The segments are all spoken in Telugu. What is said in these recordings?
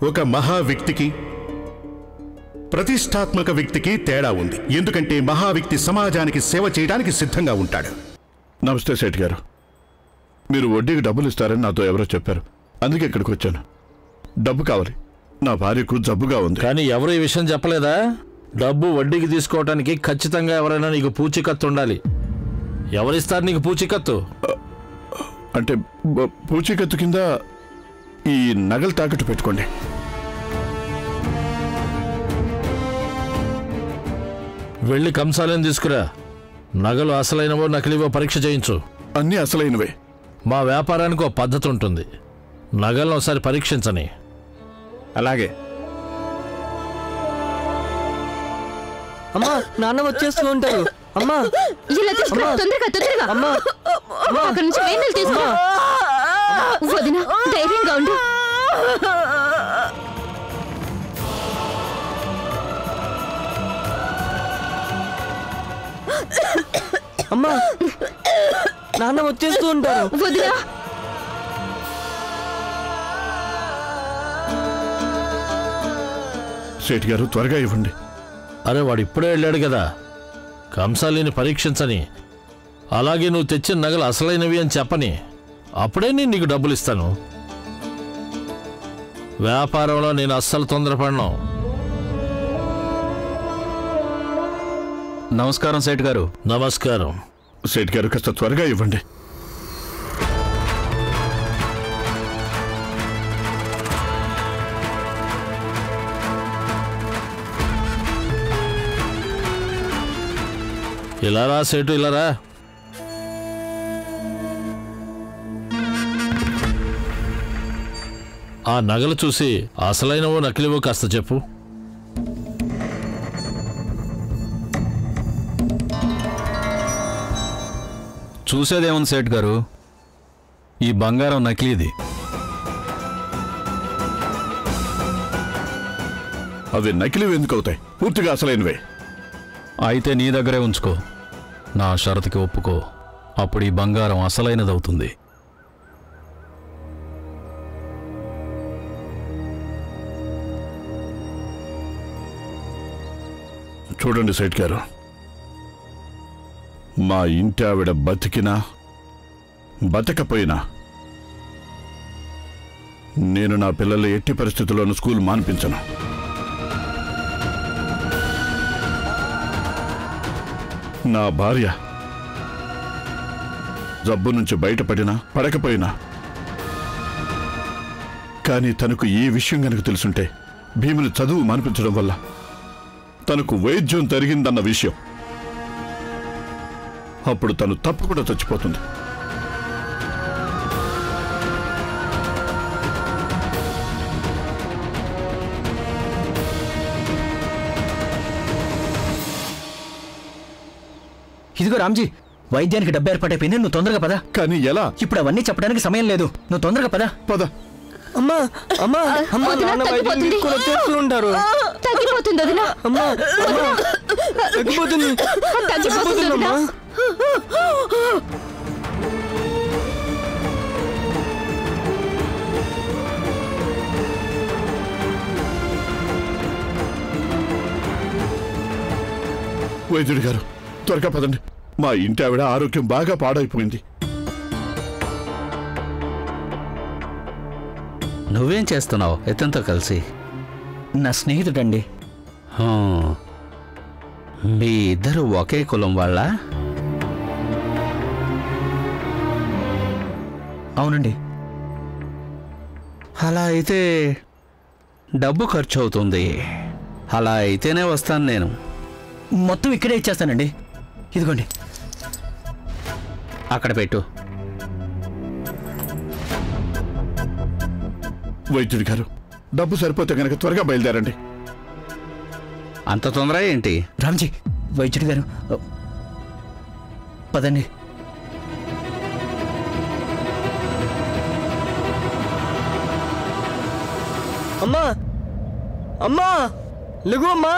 ఒక మహా వ్యక్తికి ప్రతిష్టాత్మక వ్యక్తికి తేడా ఉంది. ఎందుకంటే మహా వ్యక్తి సమాజానికి సేవ చేయడానికి సిద్ధంగా ఉంటాడు. నమస్తే సేట్ గారు. మీరు వడ్డీకి డబ్బులు ఇస్తారని నాతో ఎవరో చెప్పారు, అందుకే ఇక్కడికి వచ్చాను. డబ్బు కావాలి, నా భార్యకు జబ్బుగా ఉంది. కానీ ఎవరు ఈ విషయం చెప్పలేదా? డబ్బు వడ్డీకి తీసుకోవడానికి ఖచ్చితంగా ఎవరైనా నీకు పూచీకత్తు ఉండాలి. ఎవరిస్తారు నీకు పూచీకత్తు? అంటే పూచీకత్తు కింద ఈ నగలు తాకట్టు పెట్టుకోండి. వెళ్ళి కంసాలను తీసుకురా. నగలు అసలైనవో నకిలీవో పరీక్ష చేయించు. అన్నీ అసలైనవే. మా వ్యాపారానికి ఒక పద్ధతి ఉంటుంది. నగలను ఒకసారి పరీక్షించని. అలాగే. అమ్మా, నాన్న వచ్చేస్తూ ఉంటారు. అమ్మా, తొందరగా అమ్మా, అక్కడి నుంచి వేణులు తీసుకో. వదినా, ధైర్యంగా ఉండు. అమ్మా, నాన్న వచ్చేస్తూ ఉంటారు. వదినా, సేట్ గారు త్వరగా ఇవ్వండి. అరే వాడు ఇప్పుడే వెళ్ళాడు కదా, కంసాలిని పరీక్షించని, అలాగే నువ్వు తెచ్చిన నగలు అసలైనవి అని చెప్పని, అప్పుడే నేను నీకు డబ్బులు ఇస్తాను. వ్యాపారంలో నేను అస్సలు తొందరపడను. నమస్కారం సేట్ గారు. నమస్కారం. సేట్ గారు కాస్త త్వరగా ఇవ్వండి. ఇలారా సేటు, ఇలారా. ఆ నగలు చూసి అసలైనవో నకిలీవో కాస్త చెప్పు. చూసేదేముంది సేట్ గారు, ఈ బంగారం నకిలీది. అవి నకిలీవి ఎందుకు అవుతాయి? పూర్తిగా అసలైనవే. అయితే నీ దగ్గరే ఉంచుకో, నా షరతుకి ఒప్పుకో, అప్పుడు ఈ బంగారం అసలైనదవుతుంది. చూడండి సేట్ గారు, మా ఇంటి ఆవిడ బతికినా బతకపోయినా నేను నా పిల్లలు ఎట్టి పరిస్థితుల్లోనూ స్కూల్ మాన్పించను. నా భార్య జబ్బు నుంచి బయటపడినా పడకపోయినా, కానీ తనకు ఈ విషయం గనక తెలుసుంటే భీముని చదువు మాన్పించడం వల్ల తనకు వైద్యం జరిగిందన్న విషయం, అప్పుడు తను తప్పకుండా చచ్చిపోతుంది. ఇదిగో రామ్జీ, వైద్యానికి డబ్బు ఏర్పాటైపోయింది. నువ్వు తొందరగా పద. కానీ ఎలా? ఇప్పుడు అవన్నీ చెప్పడానికి సమయం లేదు. నువ్వు తొందరగా పద. పద. అమ్మా, అమ్మా, అమ్మా, నాన్న వైద్యం తీసుకొని వచ్చేస్తూ ఉంటారు. తగ్గిపోతుంది వదినా. అమ్మా, తగ్గిపోతుంది. తగ్గిపోతుందమ్మా. వైద్యుడి గారు త్వరగా పదండి. మా ఇంటి ఆవిడ ఆరోగ్యం బాగా పాడైపోయింది. నువ్వేం చేస్తున్నావు ఇతనితో కలిసి? నా స్నేహితుడండి. మీ ఇద్దరు ఒకే కులం వాళ్ళ? అవునండి. అలా అయితే డబ్బు ఖర్చు అవుతుంది. అలా అయితేనే వస్తాను నేను. మొత్తం ఇక్కడే ఇచ్చేస్తానండి. ఇదిగోండి. అక్కడ పెట్టు. వైద్యుడి గారు, డబ్బు సరిపోతే గనక త్వరగా బయలుదేరండి. అంత తొందర ఏంటి? రామ్జీ, వైద్యుడి గారు పదండి. అమ్మా, అమ్మా, లెగు అమ్మా,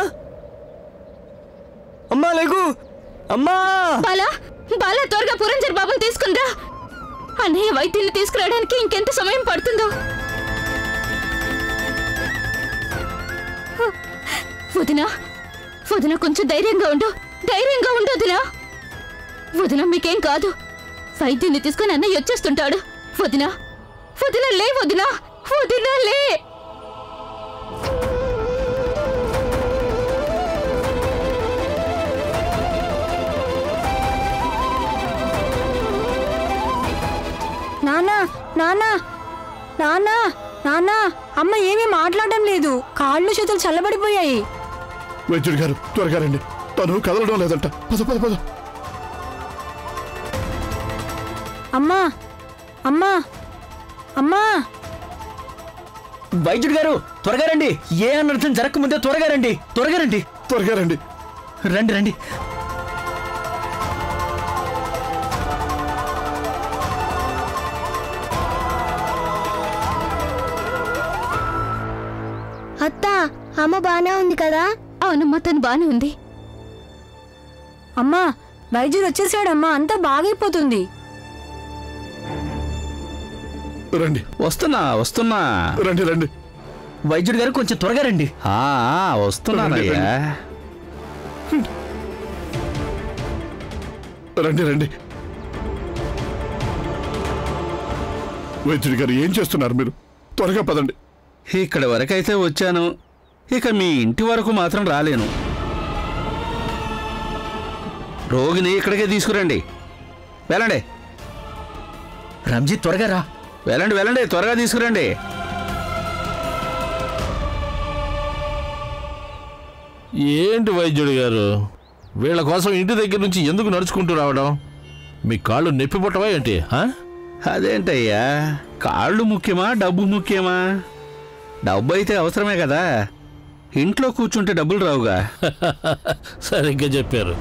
అమ్మా లెగు అమ్మా. బాలా, బాలా, త్వరగా పురంజర్ బాబుని తీసుకునిరా. అన్నయ్య వైద్యుని తీసుకురావడానికి ఇంకెంత సమయం పడుతుందో. వదినా వదిన కొంచెం ధైర్యంగా ఉండు వదినా. వదిన మీకేం కాదు. వైద్యుని తీసుకుని అన్నయ్య వచ్చేస్తుంటాడు. వదినా లే వదినా లే. నానా నానా నానా నానా అమ్మ ఏమీ మాట్లాడడం లేదు. కాళ్ళు చేతులు చల్లబడిపోయాయి. వైద్యుడి గారు త్వరగా రండి, తను కదలడం లేదంట. పద పద పద. అమ్మా అమ్మా అమ్మా వైద్యుడు గారు త్వరగా రండి. ఏ అనర్థం జరగకముందే త్వరగా రండి. త్వరగా రండి. రండి. అత్త అమ్మ బానే ఉంది కదా? అవునమ్మా, తను బానే ఉంది. అమ్మా వైద్యుడు వచ్చేసాడమ్మా, అంతా బాగైపోతుంది. రండి. వస్తున్నా. రండి. వైద్యుడు గారు కొంచెం త్వరగా రండి. వస్తున్నానయ్యా. రండి. వైద్యుడి గారు ఏం చేస్తున్నారు మీరు? త్వరగా పదండి. ఇక్కడి వరకైతే వచ్చాను, ఇక మీ ఇంటి వరకు మాత్రం రాలేను. రోగిని ఇక్కడికే తీసుకురండి. వెళ్ళండి. రంజిత్ త్వరగా రా. వెళ్ళండి, త్వరగా తీసుకురండి. ఏంటి వైద్యుడు గారు, వీళ్ళ కోసం ఇంటి దగ్గర నుంచి ఎందుకు నడుచుకుంటూ రావడం? మీ కాళ్ళు నొప్పి పుట్టవా ఏంటి? అదేంటయ్యా, కాళ్ళు ముఖ్యమా డబ్బు ముఖ్యమా? డబ్బు అయితే అవసరమే కదా, ఇంట్లో కూర్చుంటే డబ్బులు రావుగా. సరిగ్గా చెప్పారు.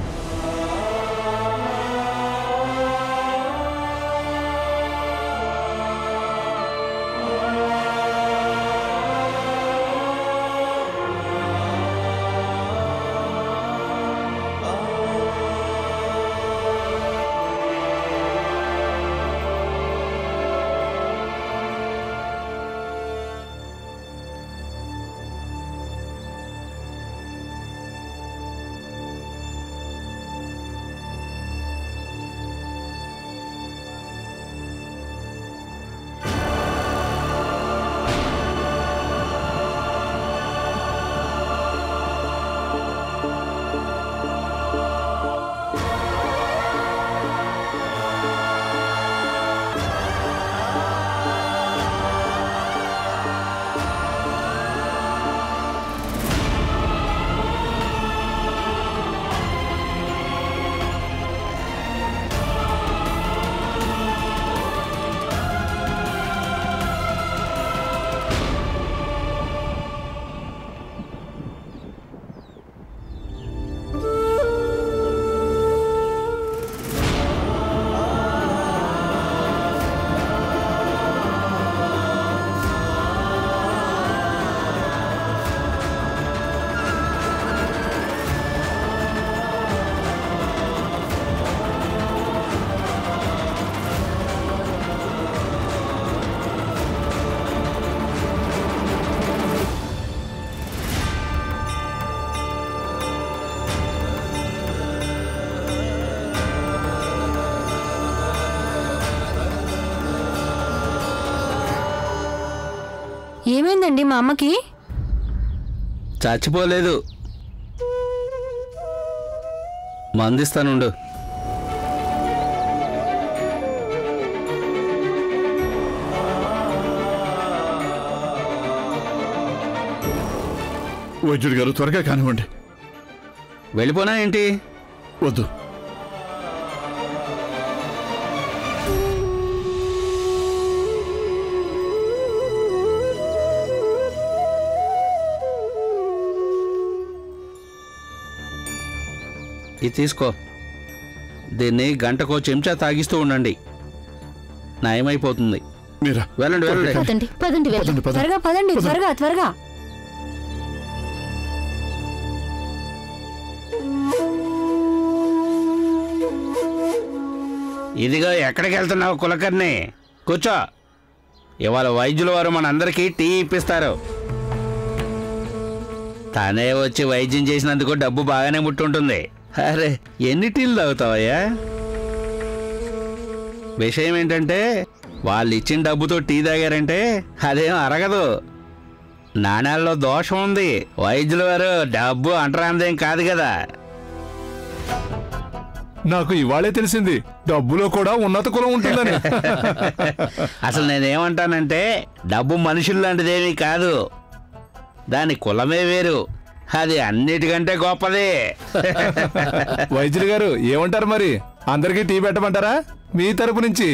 ఏమైందండి మా అమ్మకి? చచ్చిపోలేదు, మందిస్తానుండు. వైద్యుడి గారు త్వరగా కానివ్వండి. వెళ్ళిపోనా ఏంటి? వద్దు. ఇది తీసుకో, దీన్ని గంటకో చెంచా తాగిస్తూ ఉండండి, నయమైపోతుంది. మీరా వెళ్ళండి. త్వరగా పదండి. త్వరగా. ఇదిగో ఎక్కడికి వెళ్తున్నావు కులకర్ణి? కూర్చో. ఇవాళ వైద్యుల వారు మనందరికీ టీ ఇప్పిస్తారు. తనే వచ్చి వైద్యం చేసినందుకు డబ్బు బాగానే ముట్టుంటుంది. అరే ఎన్ని టీలు తాగుతావయ్యా? విషయం ఏంటంటే వాళ్ళు ఇచ్చిన డబ్బుతో టీ తాగారంటే అదేం అరగదు. నాణ్యాల్లో దోషం ఉంది. వైద్యుల వారు డబ్బు అంటరాందేం కాదు కదా. నాకు ఇవాళే తెలిసింది డబ్బులో కూడా ఉన్నత కులం ఉంటుందని. అసలు నేనేమంటానంటే డబ్బు మనుషులు లాంటిదేమీ కాదు, దాని కులమే వేరు, అది అన్నిటికంటే గొప్పది. వైద్యులు గారు ఏమంటారు మరి? అందరికీ టీ పెట్టమంటారా మీ తరపు నుంచి?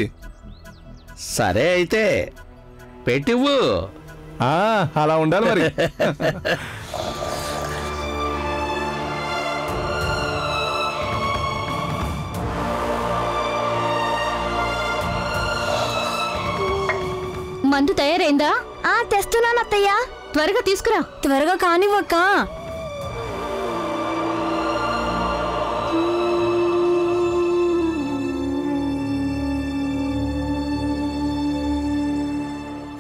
సరే అయితే పెట్టివ్వు. అలా ఉండాలి మరి. మందు తయారైందా? తెస్తున్నాను అత్తయ్య. త్వరగా తీసుకురా. త్వరగా కానివ్వక్క.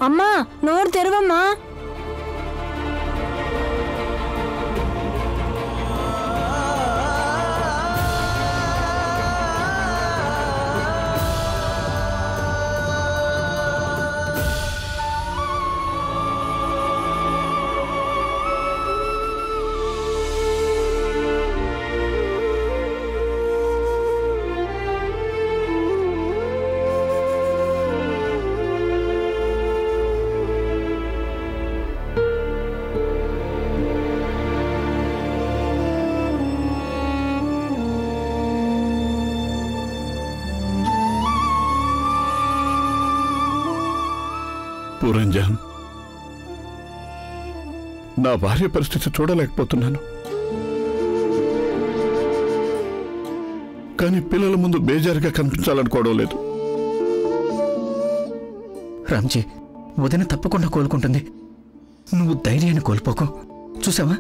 అమ్మా నోరు తెరవమ్మా. పురంజన్, నా భార్య పరిస్థితి చూడలేకపోతున్నాను. కానీ పిల్లల ముందు బేజారుగా కనిపించాలనుకోవడం లేదు. రామ్జీ, వదిన తప్పకుండా కోలుకుంటుంది. నువ్వు ధైర్యాన్ని కోల్పోకు. చూసావా,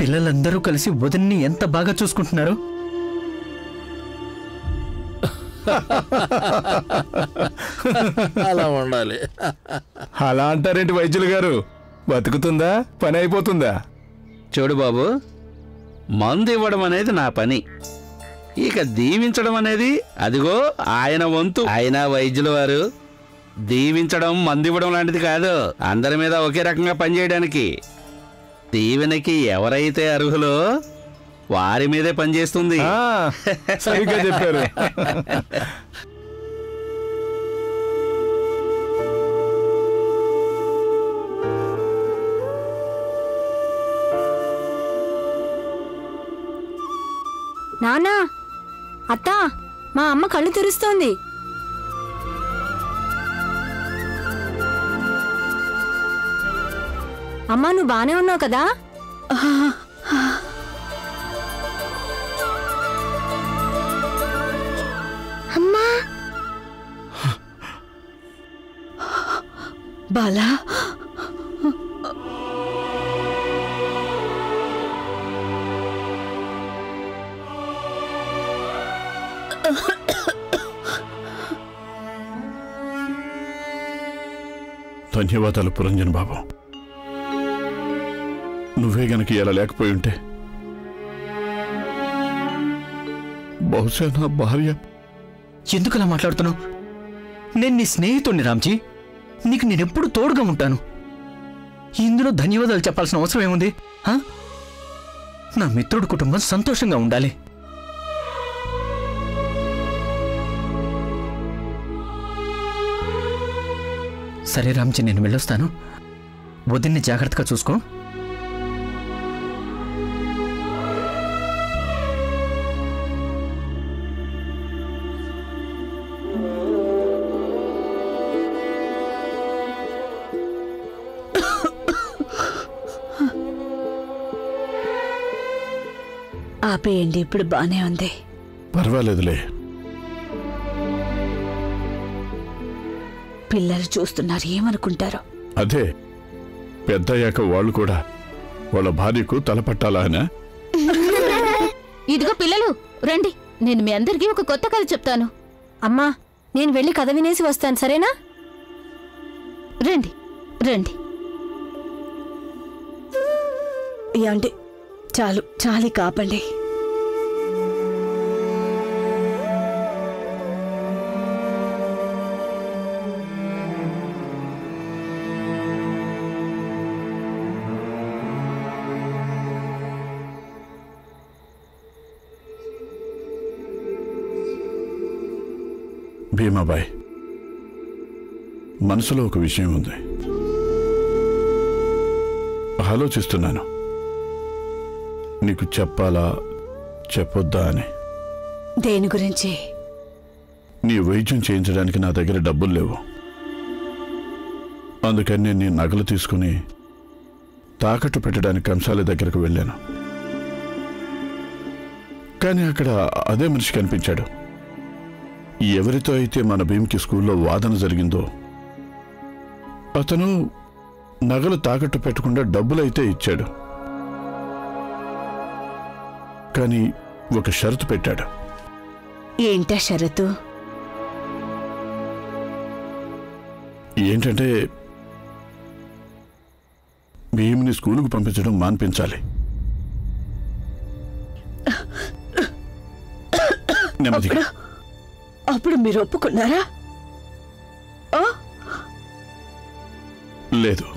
పిల్లలందరూ కలిసి వదిన్ని ఎంత బాగా చూసుకుంటున్నారు. అలా ఉండాలి. అలా అంటారేంటి వైద్యులు గారు? బతుకుతుందా, పని అయిపోతుందా? చూడు బాబు, మందు ఇవ్వడం అనేది నా పని, ఇక దీవించడం అనేది అదిగో ఆయన వంతు. ఆయన వైద్యుల వారు దీవించడం మందు ఇవ్వడం లాంటిది కాదు, అందరి మీద ఒకే రకంగా పనిచేయడానికి. దీవెనకి ఎవరైతే అర్హులో వారి మీదే పనిచేస్తుంది. సరిగ్గా చెప్పారు. నానా, అత్త, మా అమ్మ కళ్ళు తెరుస్తోంది. అమ్మా నువ్వు బానే ఉన్నావు కదా? అమ్మా బాలా, ధన్యవాదాలు పురంజన్ బాబు. నువ్వే గనక ఇలా లేకపోయి ఉంటే బహుశా నా భార్య. ఎందుకలా మాట్లాడుతున్నావు? నేను నీ స్నేహితుడిని రామ్జీ, నీకు నేనెప్పుడు తోడుగా ఉంటాను. ఇందులో ధన్యవాదాలు చెప్పాల్సిన అవసరం ఏముంది? నా మిత్రుడి కుటుంబం సంతోషంగా ఉండాలి. సరే రామ్జీ, నేను వెళ్ళొస్తాను. వదిన్ని జాగ్రత్తగా చూసుకో. ఆపేయండి, ఇప్పుడు బానే ఉంది. పర్వాలేదులే. పిల్లలు చూస్తున్నారు, ఏమనుకుంటారో. అదే పెద్దయ్యాక వాళ్ళు కూడా వాళ్ళ భార్యకు తలపట్టాలా అని. ఇదిగో పిల్లలు రండి, నేను మీ అందరికీ ఒక కొత్త కథ చెప్తాను. అమ్మా నేను వెళ్ళి కథ వినేసి వస్తాను, సరేనా? రండి రండి. ఏమండి చాలు చాలి కాపండి. భీమాబాయ్, మనసులో ఒక విషయం ఉంది, ఆలోచిస్తున్నాను నీకు చెప్పాలా చెప్పొద్దా అని. దేని గురించి? నీ వైద్యం చేయించడానికి నా దగ్గర డబ్బులు లేవు. అందుకని నేను నీ నగలు తీసుకుని తాకట్టు పెట్టడానికి కంసాల దగ్గరకు వెళ్ళాను. కానీ అక్కడ అదే మనిషి కనిపించాడు. ఎవరితో అయితే మన భీమ్కి స్కూల్లో వాదన జరిగిందో అతను నగలు తాకట్టు పెట్టకుండా డబ్బులైతే ఇచ్చాడు. కానీ ఒక షరతు పెట్టాడు. ఏంటా షరతు? ఏంటంటే భీమ్ని స్కూలుకు పంపించడం మాన్పించాలి. నెమ్మదిగా. అప్పుడు మీరు ఒప్పుకున్నారా? లేదు,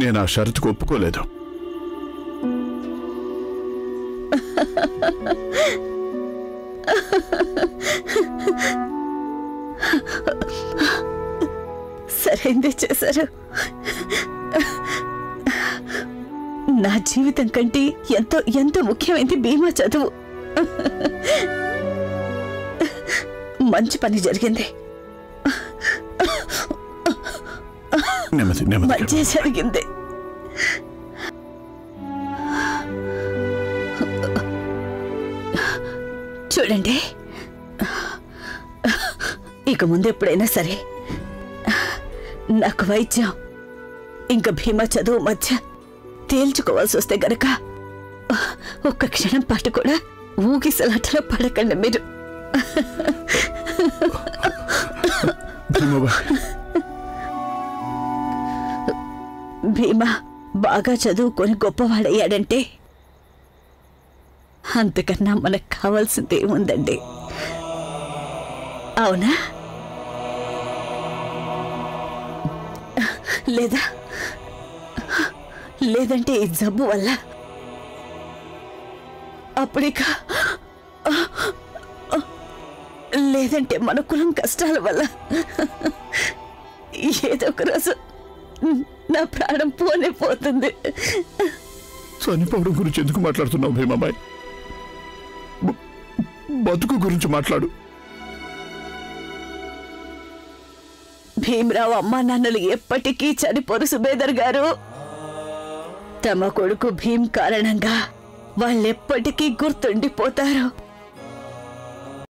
నేను ఆ షరతుకు ఒప్పుకోలేదు. సరైందే చేశారు. నా జీవితం కంటే ఎంతో ఎంతో ముఖ్యమైనది భీమా చదువు. మంచి పని జరిగింది, మంచి జరిగింది. చూడండి, ఇక ముందు ఎప్పుడైనా సరే నాకు వైద్యం ఇంకా భీమా చదువు మధ్య తేల్చుకోవాల్సి వస్తే గనక ఒక్క క్షణం పాటు కూడా ఊగిసలాటలో పడకండి మీరు. భీమా బాగా చదువుకొని గొప్పవాడయ్యాడంటే అంతకన్నా మనకు కావాల్సింది ఏముందండి? అవునా లేదా? లేదంటే ఈ జబ్బు వల్ల, అప్పుడిక లేదంటే మన కులం కష్టాల వల్ల ఏదో ఒక రోజు నా ప్రాణం పోనే పోతుంది. చనిపోవడం గురించి ఎందుకు మాట్లాడుతున్నావు భీమాబాయ్? బతుకు గురించి మాట్లాడు. భీమరావు అమ్మా నాన్నలు ఎప్పటికీ చనిపోరు సుబేదర్ గారు. తమ కొడుకు భీమ్ కారణంగా వాళ్ళెప్పటికీ గుర్తుండిపోతారు.